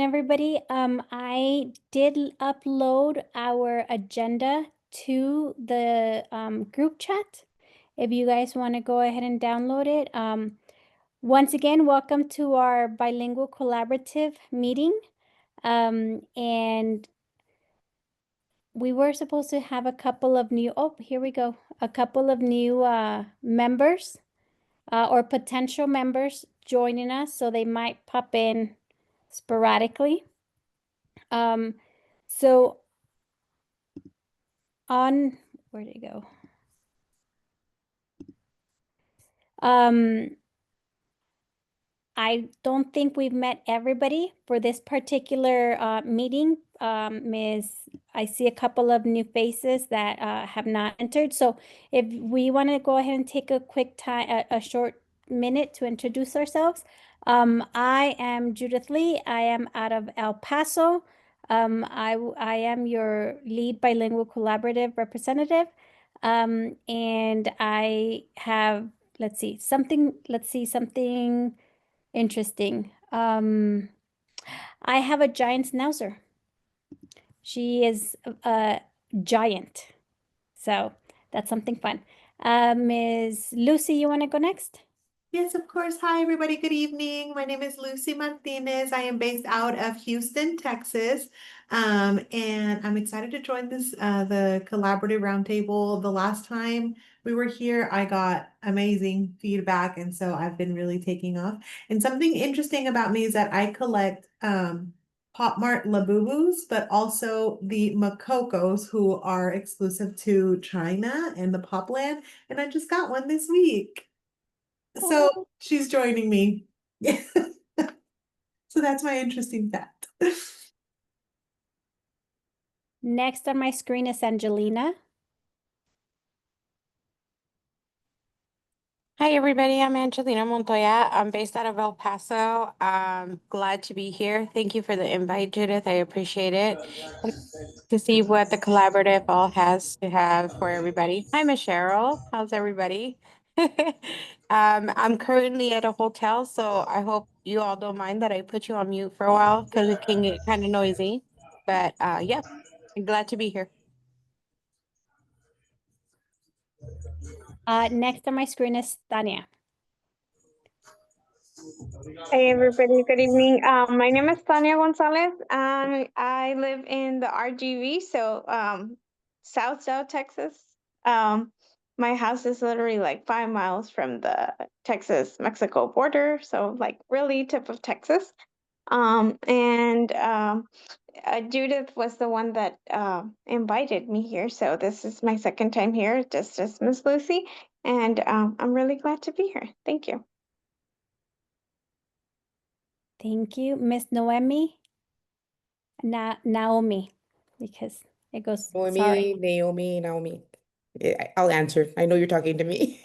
everybody. I did upload our agenda to the group chat. If you guys want to go ahead and download it. Once again, welcome to our Bilingual Collaborative Meeting. And we were supposed to have a couple of new, oh, here we go. A couple of new members or potential members joining us. So they might pop in sporadically. So on, where did it go? I don't think we've met everybody for this particular meeting. I see a couple of new faces that have not entered. So if we want to go ahead and take a quick time, a short minute to introduce ourselves. I am Judith Lee. I am out of El Paso. I am your lead bilingual collaborative representative. And I have, let's see, something interesting. I have a giant schnauzer. She is a giant. So that's something fun. Ms. Lucy, you want to go next? Yes, of course. Hi, everybody. Good evening. My name is Lucy Martinez. I am based out of Houston, Texas. And I'm excited to join this the collaborative roundtable. The last time we were here, I got amazing feedback, and so I've been really taking off. And something interesting about me is that I collect Pop Mart Labubus, but also the Makokos, who are exclusive to China and the Popland. And I just got one this week. So she's joining me. So that's my interesting fact. Next on my screen is Angelina. Hi, everybody. I'm Angelina Montoya. I'm based out of El Paso. I'm glad to be here. Thank you for the invite, Judith. I appreciate it. And to see what the collaborative all has to have for everybody. Hi, Miss Cheryl. How's everybody? I'm currently at a hotel, so I hope you all don't mind that I put you on mute for a while because it can get kind of noisy. But yeah, I'm glad to be here. Next on my screen is Tania. Hey everybody, good evening. My name is Tania Gonzalez and I live in the RGV, so South Texas. My house is literally like 5 miles from the Texas-Mexico border, so like really tip of Texas. Judith was the one that invited me here, so this is my second time here, just as Miss Lucy, and I'm really glad to be here. Thank you. Thank you. Miss Noemi. Naomi, because it goes, sorry. Naomi. Yeah, I'll answer. I know you're talking to me.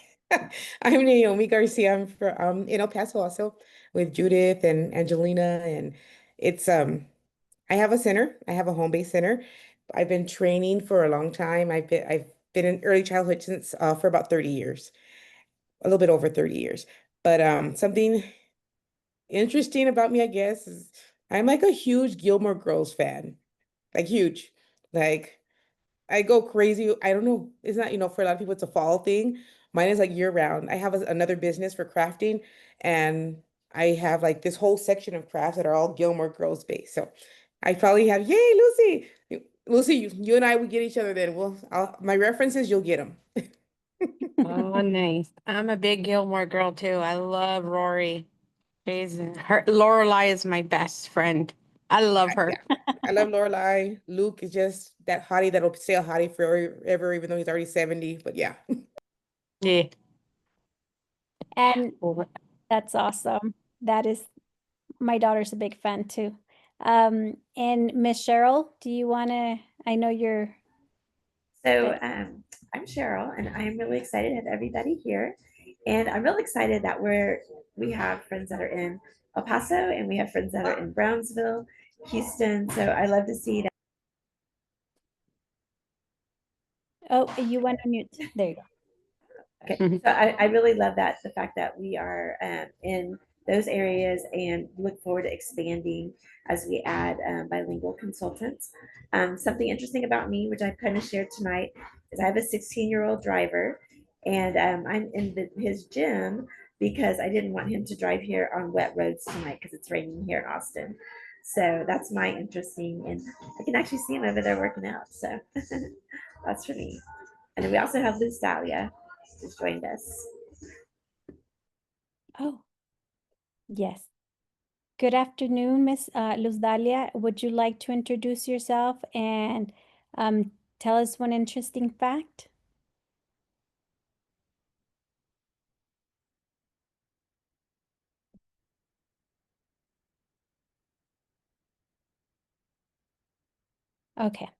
I'm Naomi Garcia. I'm from in El Paso also with Judith and Angelina, and it's I have a center. I have a home-based center. I've been training for a long time. I've been in early childhood since for about 30 years, a little bit over 30 years. But something interesting about me, I guess, is I'm like a huge Gilmore Girls fan. Like huge. Like I go crazy. I don't know. It's not, for a lot of people, it's a fall thing. Mine is like year round. I have another business for crafting, and I have like this whole section of crafts that are all Gilmore Girls based. So I probably have, yay, Lucy. Lucy, you and I would get each other then. My references, you'll get them. Oh, nice. I'm a big Gilmore girl too. I love Rory. Lorelai is my best friend. I love her. Yeah. I love Lorelai. Luke is just that hottie that'll stay a hottie forever, even though he's already 70. But yeah. Yeah. And that's awesome. That is, my daughter's a big fan too. And Miss Cheryl, do you want to, I know you're. So I'm Cheryl, and I'm really excited to have everybody here. And I'm really excited that we have friends that are in El Paso, and we have friends that are in Brownsville, Houston. So I love to see that. Oh, you went on mute. There you go. Okay, so I really love that, the fact that we are in those areas and look forward to expanding as we add bilingual consultants. Something interesting about me, which I've kind of shared tonight, is I have a 16-year-old driver, and I'm in his gym because I didn't want him to drive here on wet roads tonight because it's raining here in Austin. So that's my interesting, and I can actually see him over there working out. So that's for me. And then we also have Liz Dahlia, who's joined us. Oh, yes. Good afternoon, Miss Luz Dalia. Would you like to introduce yourself and tell us one interesting fact? Okay.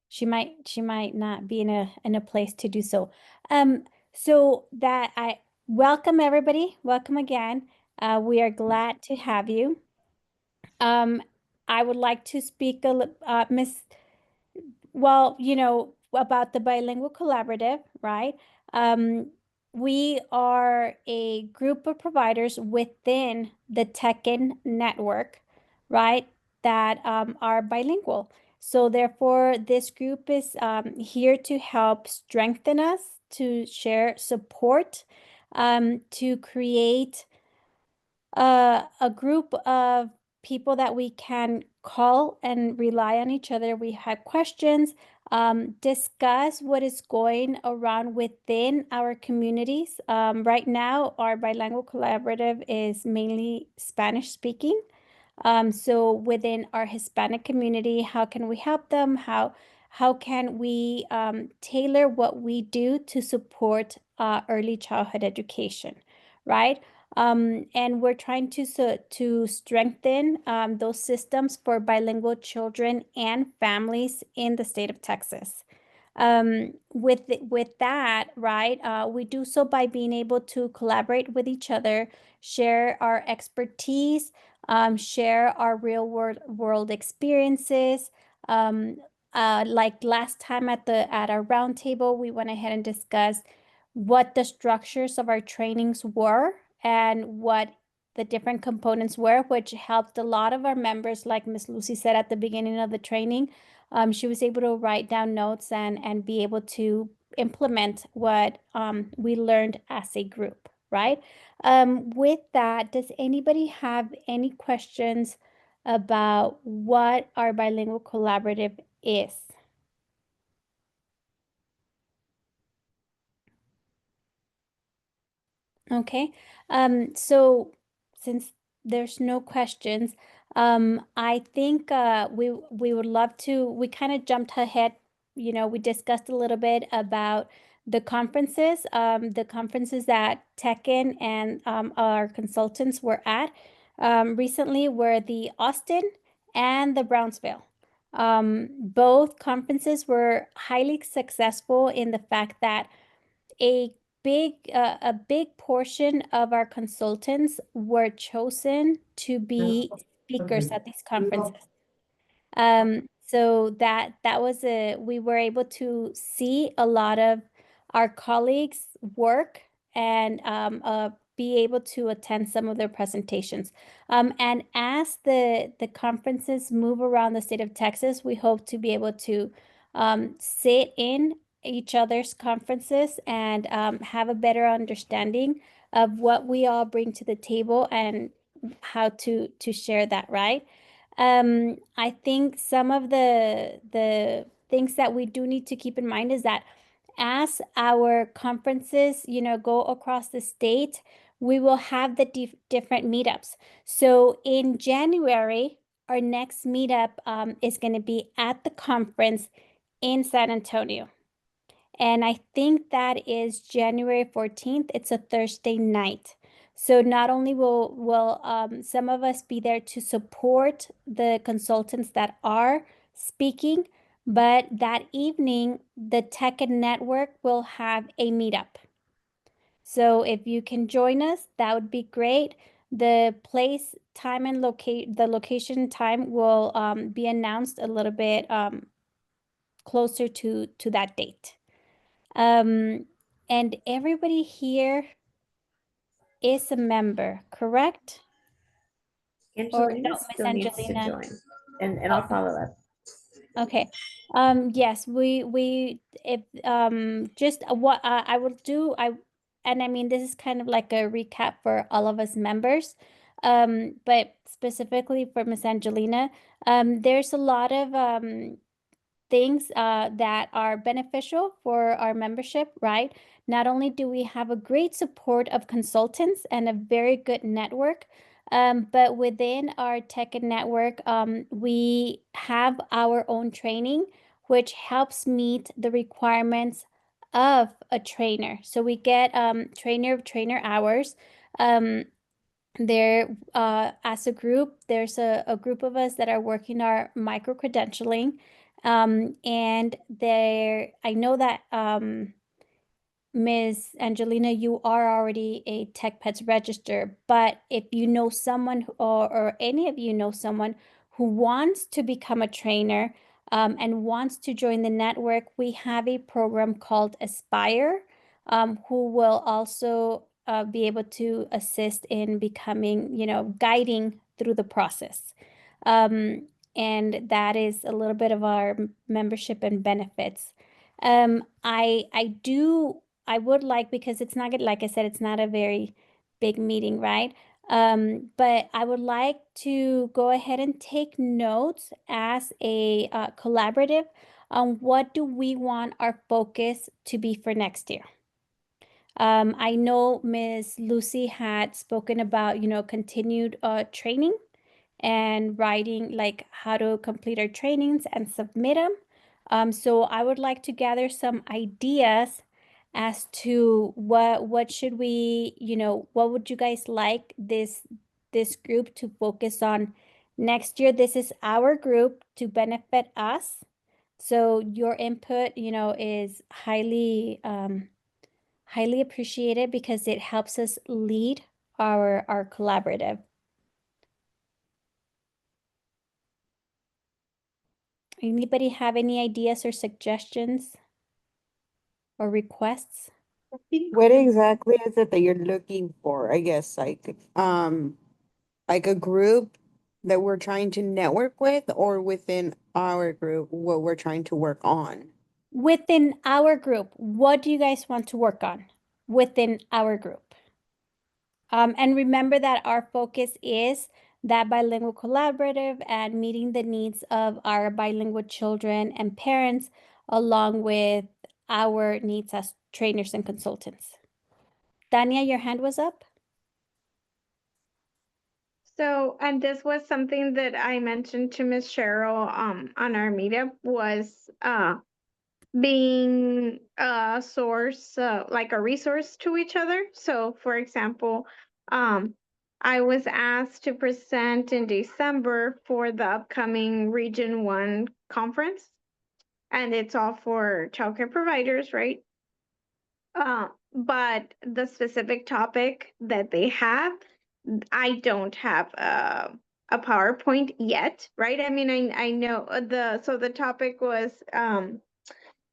She might not be in a place to do so. So that I welcome everybody. Welcome again. We are glad to have you. I would like to speak Miss, well, about the Bilingual Collaborative, right? We are a group of providers within the Tekken network, right? That are bilingual. So therefore, this group is here to help strengthen us, to share support, to create a group of people that we can call and rely on each other. We have questions, discuss what is going around within our communities. Right now, our bilingual collaborative is mainly Spanish speaking. So within our Hispanic community, how can we help them? How can we tailor what we do to support early childhood education, right? And we're trying to strengthen those systems for bilingual children and families in the state of Texas. With that, right, we do so by being able to collaborate with each other, share our expertise, share our real world experiences. Like last time at our roundtable, we went ahead and discussed what the structures of our trainings were and what the different components were, which helped a lot of our members, like Miss Lucy said at the beginning of the training. She was able to write down notes and be able to implement what we learned as a group, right? With that, does anybody have any questions about what our bilingual collaborative is? Okay. So since there's no questions, I think we would love to, we kind of jumped ahead, we discussed a little bit about the conferences that Tekken and our consultants were at recently were the Austin and the Brownsville. Both conferences were highly successful in the fact that a big portion of our consultants were chosen to be speakers at these conferences. So that was we were able to see a lot of our colleagues work and be able to attend some of their presentations. And as the conferences move around the state of Texas, we hope to be able to sit in each other's conferences and have a better understanding of what we all bring to the table and how to share that, right? I think some of the things that we do need to keep in mind is that as our conferences, go across the state, we will have the different meetups. So in January, our next meetup is going to be at the conference in San Antonio. And I think that is January 14th. It's a Thursday night. So not only will some of us be there to support the consultants that are speaking, but that evening, the Tech and Network will have a meetup. So if you can join us, that would be great. The place, time, and the location time will be announced a little bit closer to that date. And everybody here is a member, correct? Or Angelina no, still Miss needs to Angelina. join, and I'll follow up. Okay. Yes, we if just what I will do and I mean this is kind of like a recap for all of us members. But specifically for Miss Angelina, there's a lot of things that are beneficial for our membership, right? Not only do we have a great support of consultants and a very good network, but within our tech and network, we have our own training, which helps meet the requirements of a trainer. So we get trainer of trainer hours. Um, there as a group, there's a group of us that are working our micro credentialing, and there I know that Ms. Angelina, you are already a Tech Pets register, but if you know someone or any of you know someone who wants to become a trainer and wants to join the network, we have a program called Aspire, who will also be able to assist in becoming, guiding through the process. And that is a little bit of our membership and benefits. I would like, because it's not good, like I said, it's not a very big meeting, right? But I would like to go ahead and take notes as a collaborative on what do we want our focus to be for next year. I know Ms. Lucy had spoken about, continued training and writing, like how to complete our trainings and submit them. So I would like to gather some ideas as to what should we, what would you guys like this group to focus on next year? This is our group to benefit us. So your input, is highly appreciated because it helps us lead our collaborative. Anybody have any ideas or suggestions or requests? What exactly is it that you're looking for? I guess like a group that we're trying to network with, or within our group, what we're trying to work on. Within our group, what do you guys want to work on within our group? And remember that our focus is that bilingual collaborative and meeting the needs of our bilingual children and parents, along with our needs as trainers and consultants. Tanya, your hand was up. So, and this was something that I mentioned to Miss Cheryl on our meetup, was being a source, like a resource to each other. So, for example, I was asked to present in December for the upcoming Region 1 conference, and it's all for childcare providers, right? But the specific topic that they have, I don't have a PowerPoint yet, right? I mean, I know the topic was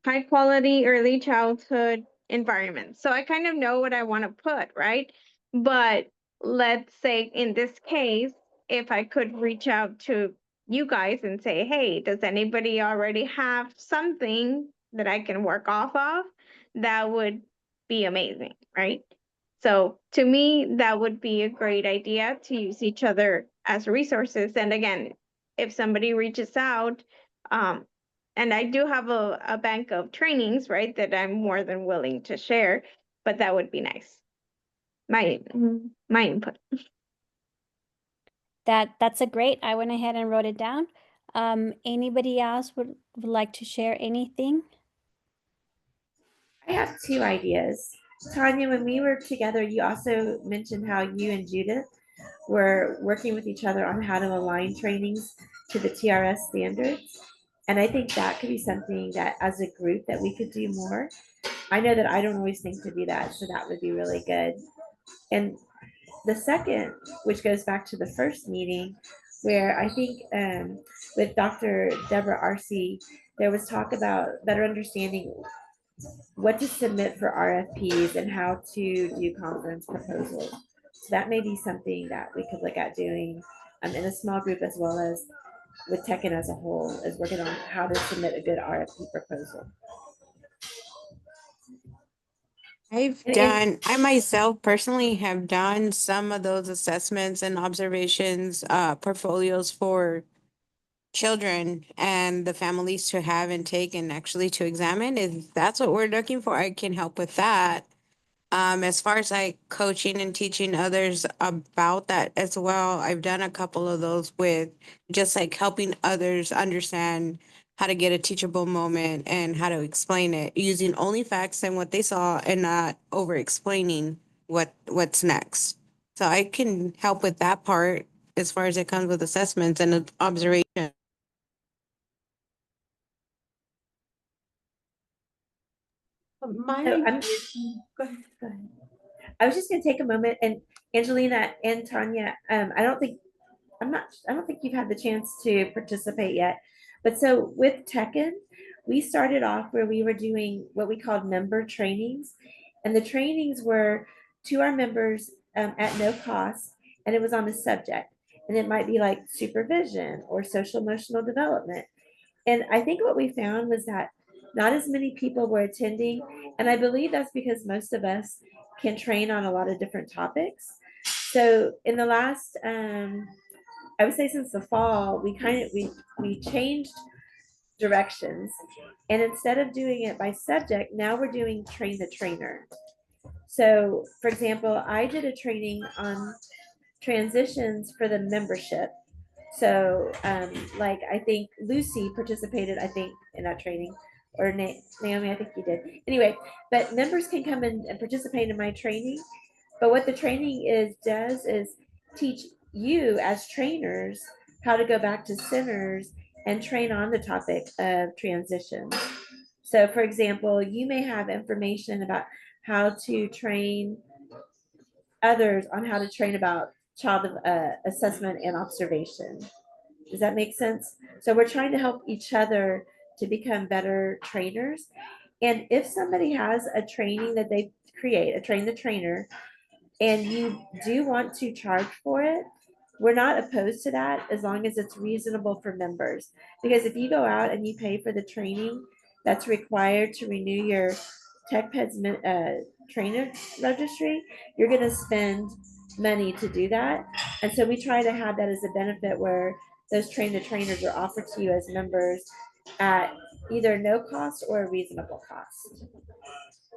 high quality early childhood environment. So I kind of know what I want to put, right? But let's say in this case, if I could reach out to you guys and say, hey, does anybody already have something that I can work off of? That would be amazing, right? So to me, that would be a great idea to use each other as resources. And again, if somebody reaches out, and I do have a bank of trainings, right, that I'm more than willing to share, but that would be nice. My input. That's a great. I went ahead and wrote it down. Anybody else would like to share anything? I have two ideas. Tanya, when we were together, you also mentioned how you and Judith were working with each other on how to align trainings to the TRS standards. And I think that could be something that as a group that we could do more. I know that I don't always think to do that, so that would be really good. And the second, which goes back to the first meeting, where I think with Dr. Deborah Arce, there was talk about better understanding what to submit for RFPs and how to do conference proposals. So that may be something that we could look at doing in a small group, as well as with Tekken as a whole, is working on how to submit a good RFP proposal. I myself personally have done some of those assessments and observations, portfolios for children and the families to have and take and actually to examine. If that's what we're looking for, I can help with that. As far as like coaching and teaching others about that as well, I've done a couple of those with just like helping others understand how to get a teachable moment and how to explain it using only facts and what they saw and not over explaining what's next. So I can help with that part as far as it comes with assessments and observation. My So idea, I'm, go ahead. go ahead. I was just going to take a moment, and Angelina and Tanya, I don't think you've had the chance to participate yet. But so with Tekken, we started off where we were doing what we called member trainings. And the trainings were to our members at no cost, and it was on a subject. And it might be like supervision or social emotional development. And I think what we found was that not as many people were attending. And I believe that's because most of us can train on a lot of different topics. So in the last, I would say since the fall, we changed directions. And instead of doing it by subject, now we're doing train the trainer. So for example, I did a training on transitions for the membership. So, like I think Lucy participated, I think, in that training, or Naomi, I think you did. Anyway, but members can come in and participate in my training. But what the training does is teach you as trainers how to go back to centers and train on the topic of transition. So, for example, you may have information about how to train others on how to train about child assessment and observation. Does that make sense? So we're trying to help each other to become better trainers. And if somebody has a training that they create, a train the trainer, and you do want to charge for it, we're not opposed to that as long as it's reasonable for members. Because if you go out and you pay for the training that's required to renew your TechPeds trainer registry, you're going to spend money to do that. And so we try to have that as a benefit where those train the trainers are offered to you as members at either no cost or a reasonable cost.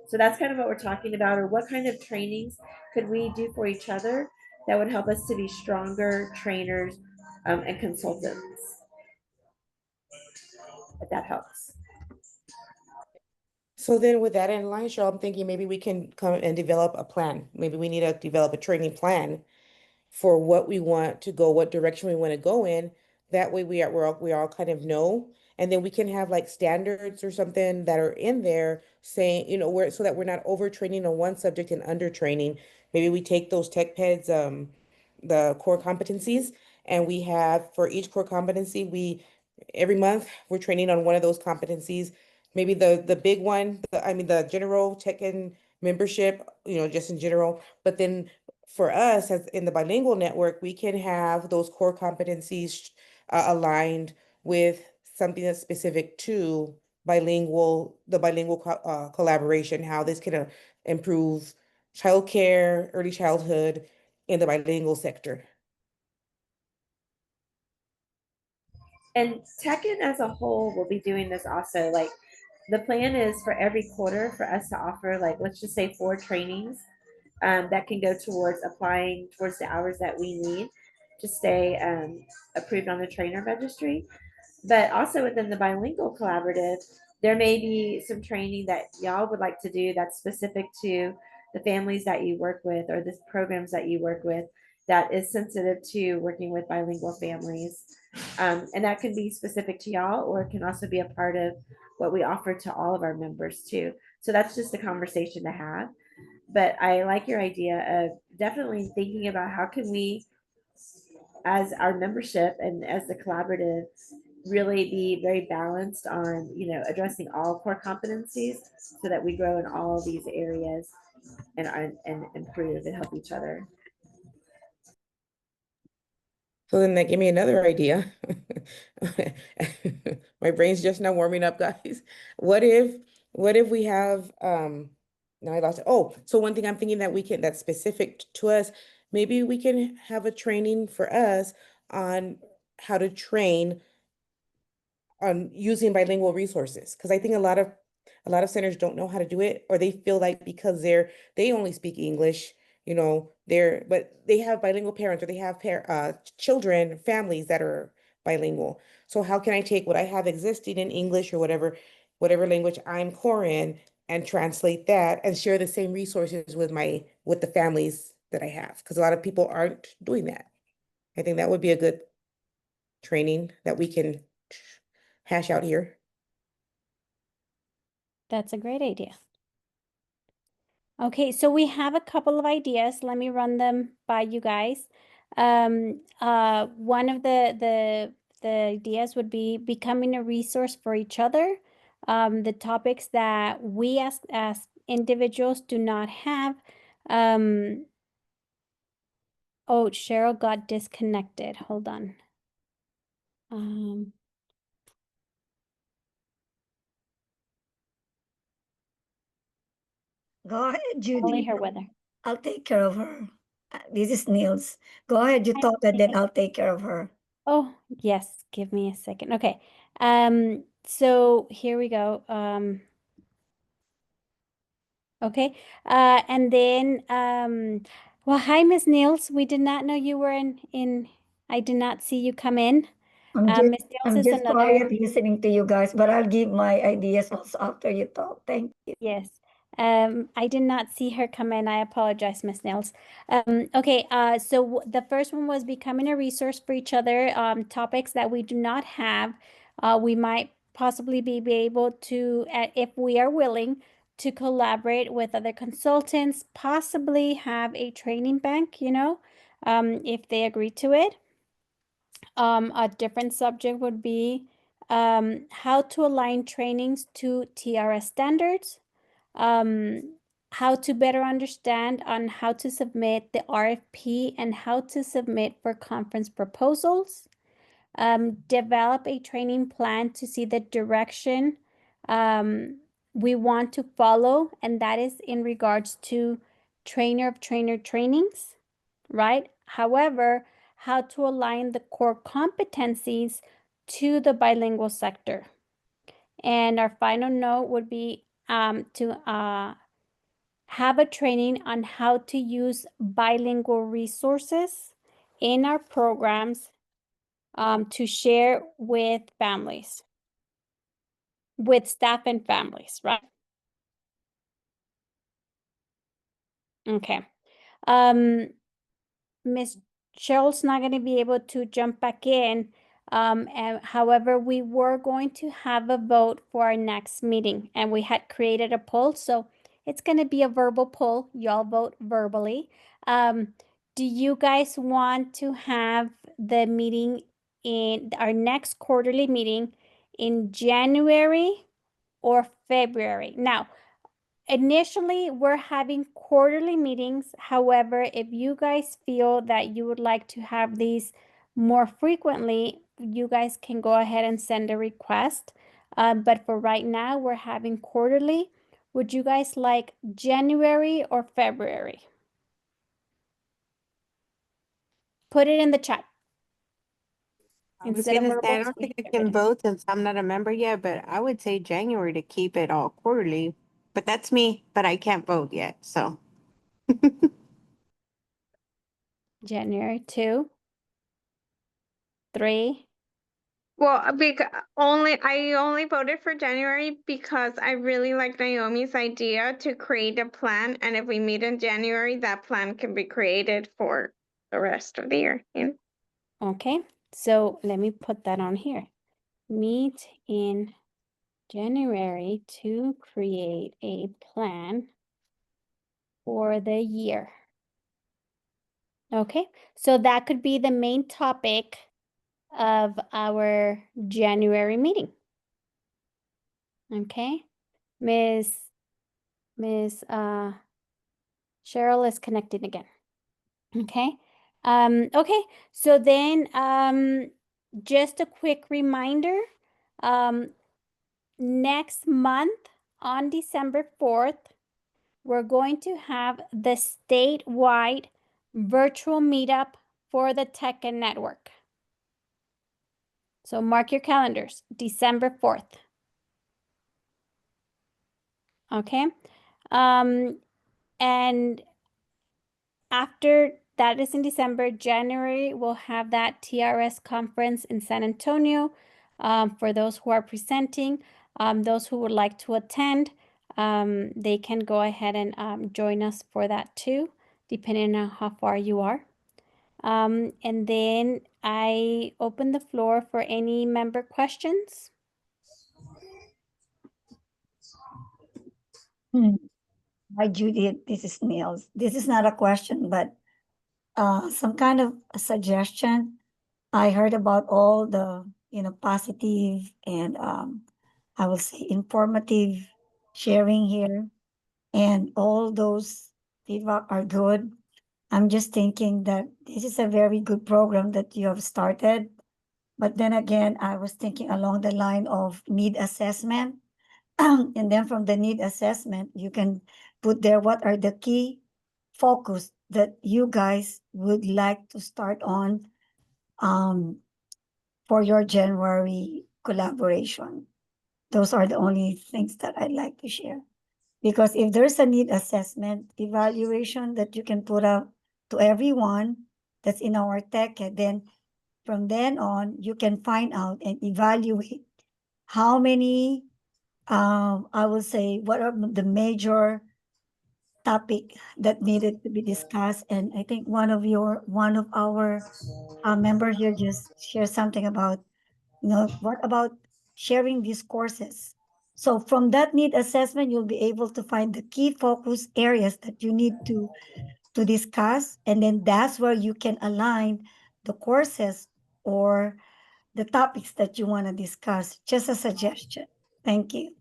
So that's kind of what we're talking about, or what kind of trainings could we do for each other that would help us to be stronger trainers and consultants, if that helps. So then with that in line, Cheryl, I'm thinking maybe we can come and develop a plan. Maybe we need to develop a training plan for what we want to go, what direction we want to go in. That way we all kind of know. And then we can have like standards or something that are in there saying, where so that we're not overtraining on one subject and undertraining. Maybe we take those tech peds, the core competencies, and we have for each core competency, we every month we're training on one of those competencies. Maybe the big one, I mean the general tech and membership, just in general. But then for us as in the bilingual network, we can have those core competencies aligned with something that's specific to the bilingual collaboration, how this can improve childcare, early childhood in the bilingual sector. And Tekken as a whole will be doing this also. Like the plan is for every quarter for us to offer, like, let's just say 4 trainings that can go towards applying towards the hours that we need to stay approved on the trainer registry. But also within the bilingual collaborative, there may be some training that y'all would like to do that's specific to the families that you work with or the programs that you work with that is sensitive to working with bilingual families. And that can be specific to y'all, or it can also be a part of what we offer to all of our members too. So that's just a conversation to have. But I like your idea of definitely thinking about how can we, as our membership and as the collaborative, really be very balanced on, addressing all core competencies so that we grow in all these areas and improve and help each other. So then that gave me another idea. My brain's just now warming up, guys. What if we have now I lost it. Oh, so one thing I'm thinking that that's specific to us, maybe we can have a training for us on how to train on using bilingual resources, because I think a lot of centers don't know how to do it, or they feel like because they only speak English, but they have bilingual parents, or they have children, families that are bilingual. So how can I take what I have existing in English or whatever language I'm core in, and translate that and share the same resources with the families that I have? Because a lot of people aren't doing that. I think that would be a good training that we can hash out here. That's a great idea. Okay, so we have a couple of ideas. Let me run them by you guys. One of the ideas would be becoming a resource for each other. The topics that we as individuals do not have. Oh, Cheryl got disconnected. Hold on. Go ahead, Only Judy. her weather. I'll take care of her. This is Niels. Go ahead, you Hi, talk, and then Niels. I'll take care of her. Oh, yes. Give me a second. Okay. So here we go. Okay. And then, well, hi, Miss Niels. We did not know you were I did not see you come in. Miss Niels I'm is just another. quiet listening to you guys, but I'll give my ideas also after you talk. Thank you. Yes. I did not see her come in. I apologize, Miss Nails. Okay, so the first one was becoming a resource for each other, topics that we do not have. We might possibly be able to, if we are willing, to collaborate with other consultants, possibly have a training bank, if they agree to it. A different subject would be how to align trainings to TRS standards, how to better understand on how to submit the RFP and how to submit for conference proposals, develop a training plan to see the direction we want to follow, and that is in regards to trainer of trainer trainings, right? However, how to align the core competencies to the bilingual sector. And our final note would be to have a training on how to use bilingual resources in our programs to share with families, with staff and families, right? Okay. Miss Cheryl's not going to be able to jump back in. And however, we were going to have a vote for our next meeting, and we had created a poll. So it's going to be a verbal poll. Y'all vote verbally. Do you guys want to have the meeting in our next quarterly meeting in January or February? Now, initially, we're having quarterly meetings. However, if you guys feel that you would like to have these more frequently, you guys can go ahead and send a request. But for right now, we're having quarterly. Would you guys like January or February? Put it in the chat. I was Instead of gonna say, I verbal, don't think I get can written. vote since I'm not a member yet, but I would say January to keep it all quarterly. But that's me, but I can't vote yet, so. January 2, 3. Well, I only voted for January because I really like Naomi's idea to create a plan, and if we meet in January, that plan can be created for the rest of the year. Okay, so let me put that on here. Meet in January to create a plan for the year. Okay, so that could be the main topic of our January meeting. Okay, Miss Cheryl is connecting again. Okay, Okay, so then just a quick reminder, next month on December 4th, we're going to have the statewide virtual meetup for the Tech and Network. So mark your calendars, December 4th. Okay. And after that is in December, January, we'll have that TRS conference in San Antonio. For those who are presenting, those who would like to attend, they can go ahead and join us for that too, depending on how far you are. And then I open the floor for any member questions. Hi, Judith. This is Niels. This is not a question, but some kind of a suggestion. I heard about all the, positive and I will say informative sharing here, and all those feedback are good. I'm just thinking that this is a very good program that you have started. But then again, I was thinking along the line of need assessment. And then from the need assessment, you can put there what are the key focus that you guys would like to start on for your January collaboration. Those are the only things that I'd like to share. Because if there's a need assessment evaluation that you can put out to everyone that's in our tech, and then from then on, you can find out and evaluate how many, I will say, what are the major topic that needed to be discussed. And I think one of our member here just shared something about, what about sharing these courses? So from that need assessment, you'll be able to find the key focus areas that you need to discuss. And then that's where you can align the courses or the topics that you want to discuss. Just a suggestion. Thank you.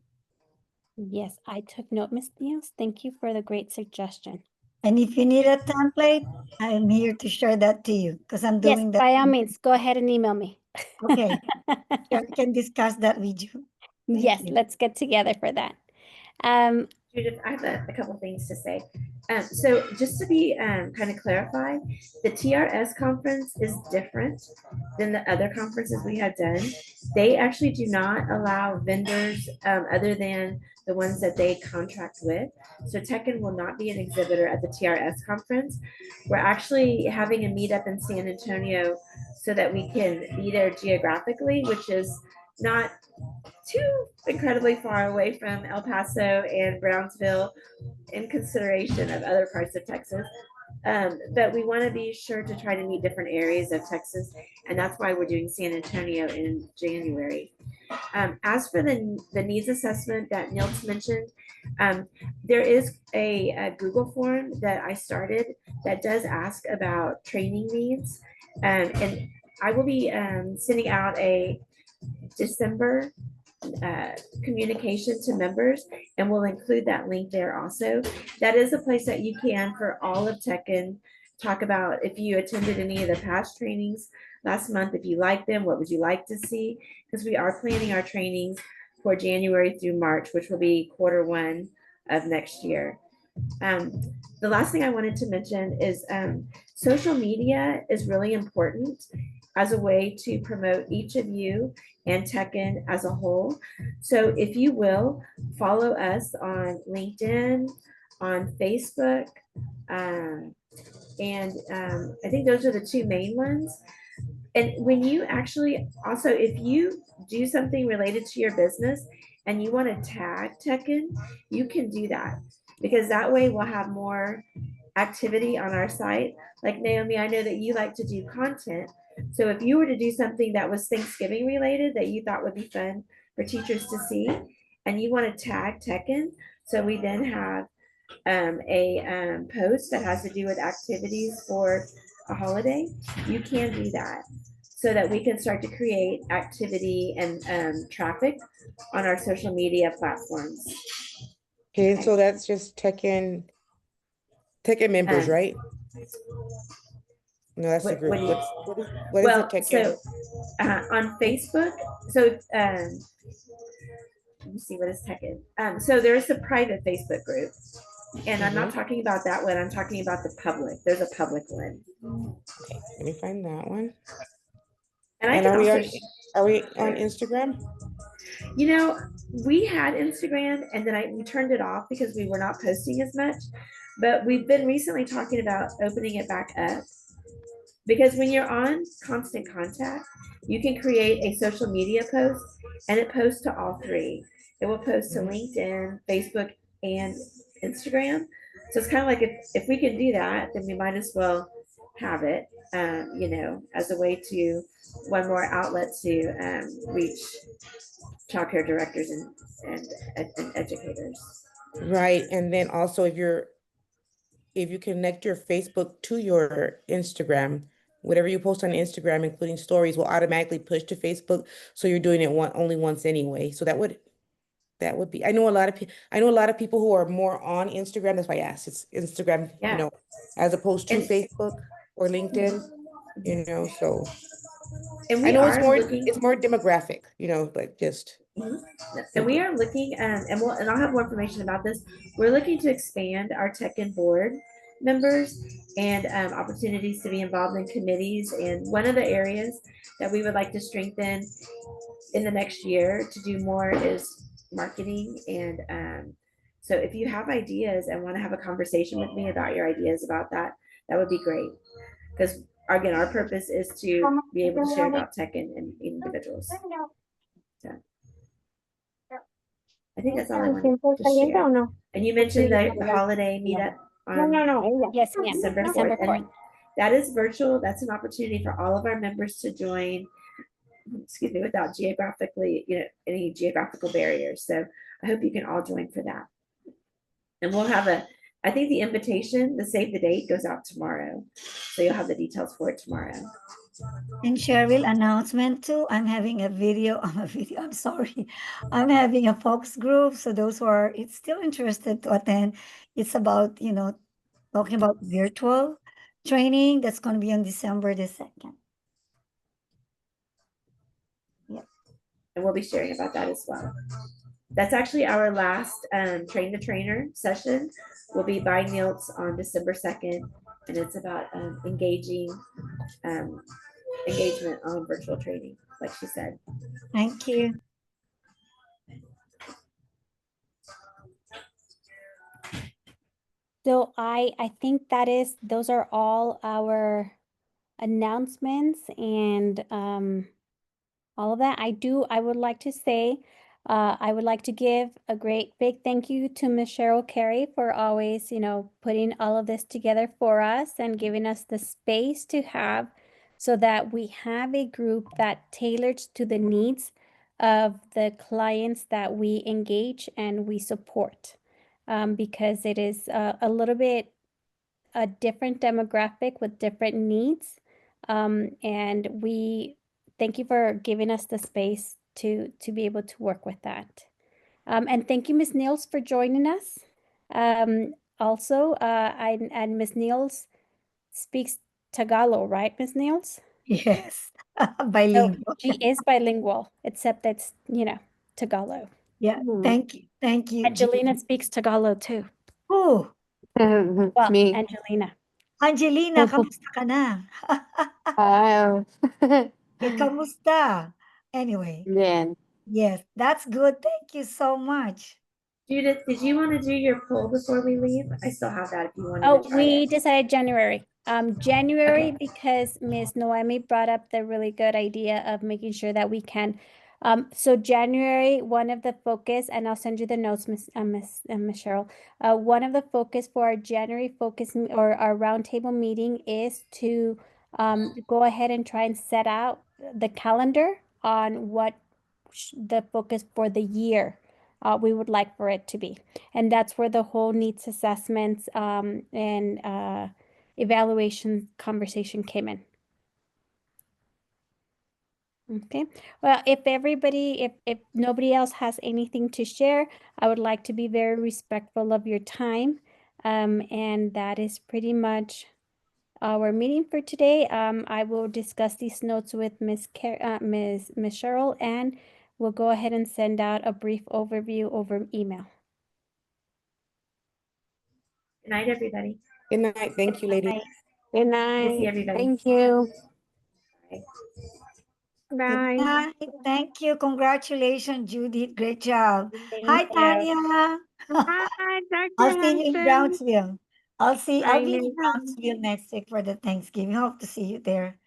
Yes, I took note, Ms. Diaz. Thank you for the great suggestion. And if you need a template, I am here to share that to you because I'm Yes, doing that. by all means, go ahead and email me. Okay. Sure, I can discuss that with you. Thank Yes, you. let's get together for that. Judith, I have a couple things to say. So just to be kind of clarified, the TRS conference is different than the other conferences we have done. They actually do not allow vendors other than the ones that they contract with. So Tekken will not be an exhibitor at the TRS conference. We're actually having a meetup in San Antonio so that we can be there geographically, which is not too incredibly far away from El Paso and Brownsville in consideration of other parts of Texas. But we want to be sure to try to meet different areas of Texas, and that's why we're doing San Antonio in January. As for the needs assessment that Nils mentioned, there is a Google form that I started that does ask about training needs, and I will be sending out a December communication to members, and we'll include that link there also. That is a place that you can, for all of Tekken, talk about if you attended any of the past trainings last month, if you like them, what would you like to see? Because we are planning our trainings for January through March, which will be Q1 of next year. The last thing I wanted to mention is social media is really important as a way to promote each of you and Tekken as a whole. So if you will, follow us on LinkedIn, on Facebook, and I think those are the two main ones. And when you actually, also, if you do something related to your business and you want to tag Tekken, you can do that, because that way we'll have more activity on our site. Like Naomi, I know that you like to do content. So if you were to do something that was Thanksgiving related that you thought would be fun for teachers to see, and you want to tag Tekken, so we then have a post that has to do with activities for a holiday, you can do that so that we can start to create activity and traffic on our social media platforms. Okay, so that's just Tekken members, Um, right? No, that's the What, group. what do you, What is the well, tech so on Facebook, so let me see what is tech in. So there's a private Facebook group, and I'm not talking about that one. I'm talking about the public. There's a public one, Okay, let me find that one. and I And can also, are we on Instagram? you know, we had Instagram, and then we turned it off because we were not posting as much. But we've been recently talking about opening it back up, because when you're on constant contact, you can create a social media post, and it posts to all three. It will post to LinkedIn, Facebook, and Instagram. So it's kind of like if we can do that, then we might as well have it, you know, as a way to one more outlet to reach childcare directors and educators. Right. And then also if you connect your Facebook to your Instagram, whatever you post on Instagram, including stories, will automatically push to Facebook. So you're doing it only once anyway. So that would be, I know a lot of people who are more on Instagram. That's why I asked. It's Instagram, Yeah. as opposed to And- Facebook or LinkedIn, so And I we know are looking, it's more demographic, but just and we are looking, and I'll have more information about this. We're looking to expand our tech and board members and opportunities to be involved in committees. And one of the areas that we would like to strengthen in the next year to do more is marketing. And so if you have ideas and want to have a conversation with me about your ideas about that, that would be great. Because again, our purpose is to be able to share about tech and individuals. So I think that's all I wanted to share. And you mentioned the holiday meetup on Yes, ma'am. December December 4th. And that is virtual. That's an opportunity for all of our members to join, excuse me, without any geographical barriers. So I hope you can all join for that. And we'll have I think the invitation, the save the date, goes out tomorrow. So you'll have the details for it tomorrow. And Cheryl, announcement too, I'm having I'm sorry. I'm having a focus group. So those who are it's still interested to attend, it's about, talking about virtual training that's going to be on December the 2nd. And we'll be sharing about that as well. That's actually our last train the trainer session. We'll be buying meals on December 2nd, and it's about engagement on virtual training, like she said. Thank you. So I think those are all our announcements and all of that. I would like to say, I would like to give a great big thank you to Ms. Cheryl Carey for always, putting all of this together for us and giving us the space to have so that we have a group that tailors to the needs of the clients that we engage and we support. Because it is a little bit a different demographic with different needs. And we thank you for giving us the space to be able to work with that. And thank you, Ms. Niels, for joining us. Also, and Ms. Niels speaks Tagalog, right, Ms. Niels? Yes, So bilingual. she is bilingual, except that's, Tagalog. Yeah, thank you. Thank you. Angelina speaks Tagalog too. Oh, Well, Me. Angelina. Angelina, kamusta ka na? Wow. Kamusta? Anyway, Bien. yes, that's good. Thank you so much. Judith, did you want to do your poll before we leave? I still have that if you wanted Oh, to try we it. decided January. January Okay. because Ms. Noemi brought up the really good idea of making sure that we can. So January, one of the focus, and I'll send you the notes, Miss Cheryl. One of the focus for our January focus or our roundtable meeting is to go ahead and try and set out the calendar on what the focus for the year we would like for it to be. And that's where the whole needs assessments and evaluation conversation came in. Okay, well, if nobody else has anything to share, I would like to be very respectful of your time. And that is pretty much our meeting for today. I will discuss these notes with Miss Cheryl, and we'll go ahead and send out a brief overview over email. Good night, everybody. Good night. Thank you, ladies. Good Good to see night. everybody. Thank you. Bye. Good Bye. night. Thank you. Congratulations, Judith. Great job. Thank Hi, you. Tanya. Hi, Dr. I'll see you in Hanson. Brownsville. I'll be I in know. Brownsville next week for the Thanksgiving. Hope to see you there.